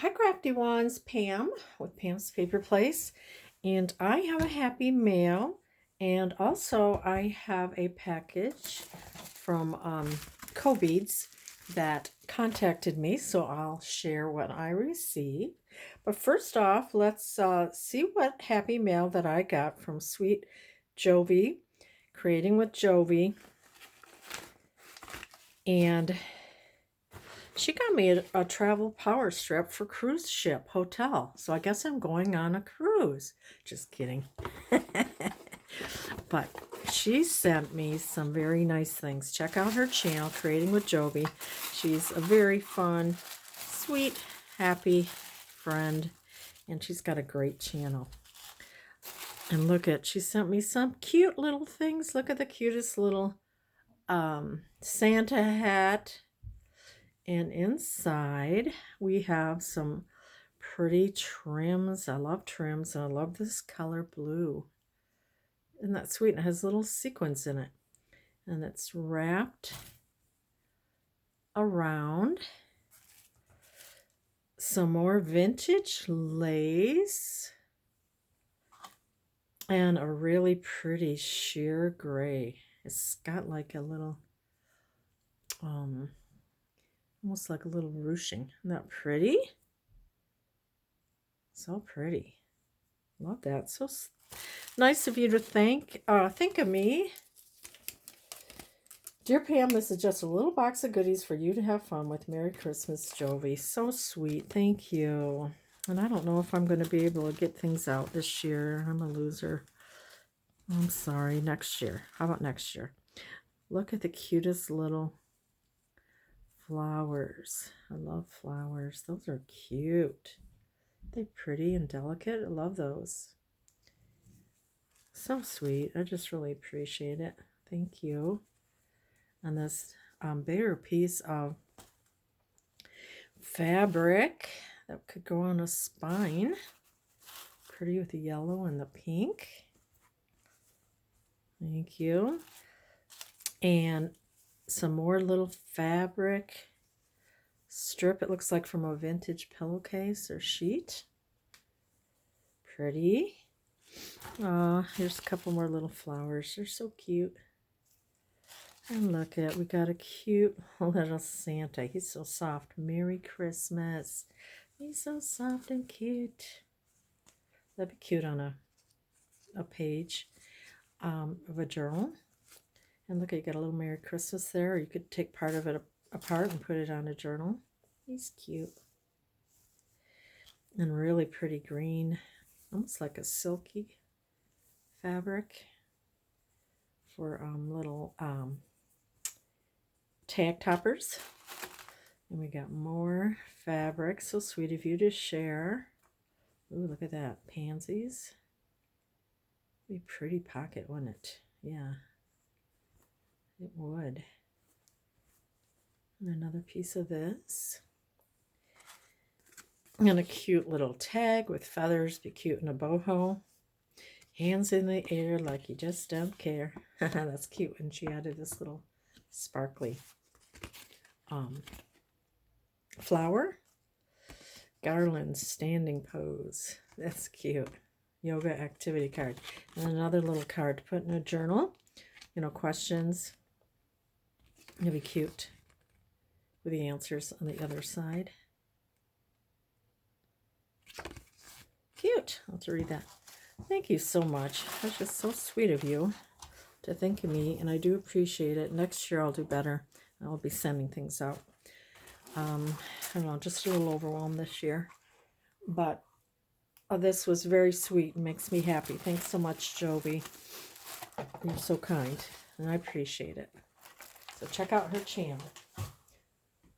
Hi Crafty Ones, Pam with Pam's Paper Place, and I have a happy mail, and also I have a package from CoBeads that contacted me, so I'll share what I received. But first off, let's see what happy mail that I got from sweet Jovi, Creating with Jovi, and she got me a travel power strip for cruise ship hotel. So I guess I'm going on a cruise. Just kidding. But she sent me some very nice things. Check out her channel, Creating with Jovi. She's a very fun, sweet, happy friend. And she's got a great channel. And look at, she sent me some cute little things. Look at the cutest little Santa hat. And inside we have some pretty trims. I love trims, and I love this color blue. Isn't that sweet? And it has little sequins in it. And it's wrapped around some more vintage lace and a really pretty sheer gray. It's got like a little almost like a little ruching. Isn't that pretty? So pretty. Love that. So nice of you to think of me. Dear Pam, this is just a little box of goodies for you to have fun with. Merry Christmas, Jovi. So sweet. Thank you. And I don't know if I'm going to be able to get things out this year. I'm a loser. I'm sorry. Next year. How about next year? Look at the cutest little flowers. I love flowers. Those are cute. They're pretty and delicate. I love those. So sweet. I just really appreciate it. Thank you. And this bigger piece of fabric that could go on a spine. Pretty with the yellow and the pink. Thank you. And some more little fabric strip. It looks like from a vintage pillowcase or sheet. Pretty. Here's a couple more little flowers. They're so cute. And look at, we got a cute little Santa. He's so soft. Merry Christmas. He's so soft and cute. That'd be cute on a page of a journal. And look, you got a little Merry Christmas there. Or you could take part of it apart and put it on a journal. He's cute. And really pretty green. Almost like a silky fabric for little tag toppers. And we got more fabric. So sweet of you to share. Ooh, look at that. Pansies. Be a pretty pocket, wouldn't it? Yeah. It would. And another piece of this. And a cute little tag with feathers. Be cute in a boho. Hands in the air like you just don't care. That's cute. And she added this little sparkly flower. Garland standing pose. That's cute. Yoga activity card. And another little card to put in a journal. You know, questions. It'll be cute with the answers on the other side. Cute. I'll have to read that. Thank you so much. That's just so sweet of you to think of me, and I do appreciate it. Next year I'll do better. I'll be sending things out. I don't know, just a little overwhelmed this year. But this was very sweet and makes me happy. Thanks so much, Jovi. You're so kind, and I appreciate it. So check out her channel,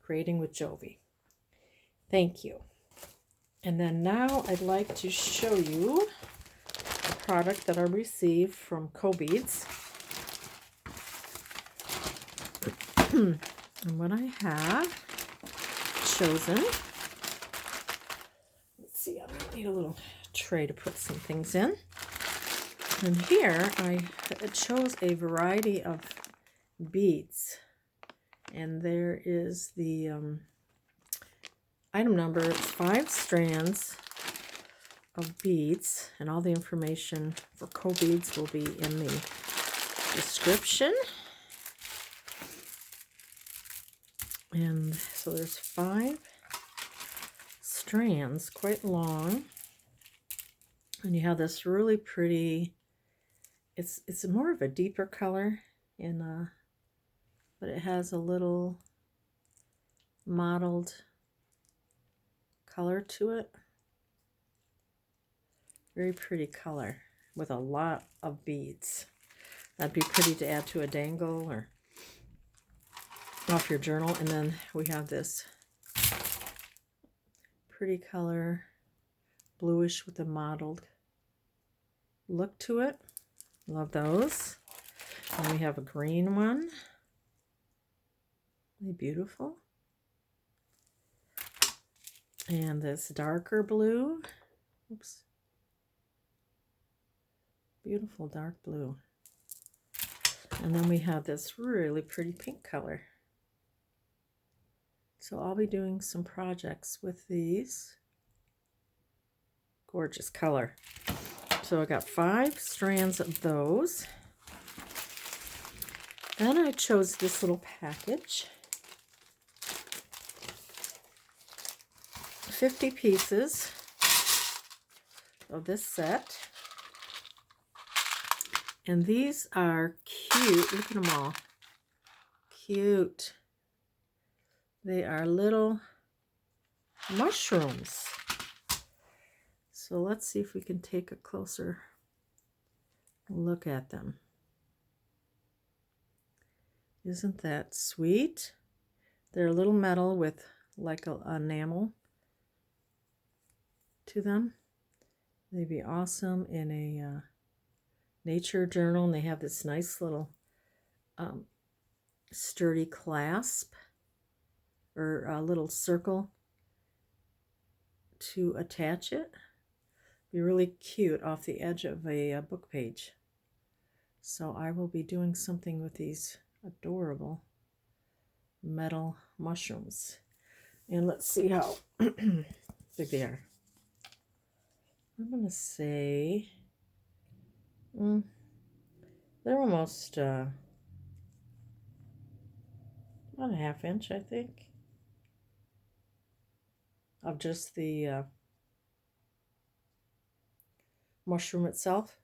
Creating with Jovi. Thank you. And then now I'd like to show you a product that I received from CoBeads. And what I have chosen, let's see, I need a little tray to put some things in. And here I chose a variety of beads. And there is the item number is 5 strands of beads, and all the information for CoBeads will be in the description. And so there's 5 strands, quite long, and you have this really pretty, it's more of a deeper color in but it has a little mottled color to it. Very pretty color with a lot of beads. That'd be pretty to add to a dangle or off your journal. And then we have this pretty color, bluish with a mottled look to it. Love those. And we have a green one. Really beautiful. And this darker blue. Oops. Beautiful dark blue. And then we have this really pretty pink color. So I'll be doing some projects with these. Gorgeous color. So I got 5 strands of those. Then I chose this little package. 50 pieces of this set. And these are cute. Look at them all. Cute. They are little mushrooms. So let's see if we can take a closer look at them. Isn't that sweet? They're a little metal with like a enamel to them. They'd be awesome in a nature journal, and they have this nice little sturdy clasp or a little circle to attach it. Be really cute off the edge of a book page. So I will be doing something with these adorable metal mushrooms. And let's see how big they are. I'm going to say they're almost about a ½ inch, I think, of just the mushroom itself.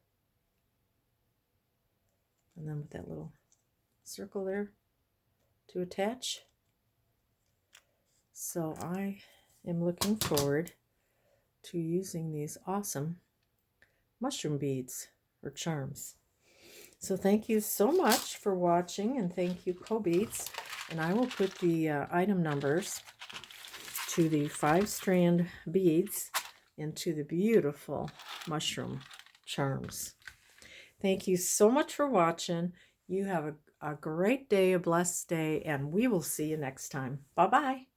And then with that little circle there to attach. So I am looking forward to using these awesome mushroom beads or charms. So thank you so much for watching, and thank you CoBeads. And I will put the item numbers to the 5-strand beads into the beautiful mushroom charms. Thank you so much for watching. You have a great day, a blessed day, and we will see you next time. Bye-bye.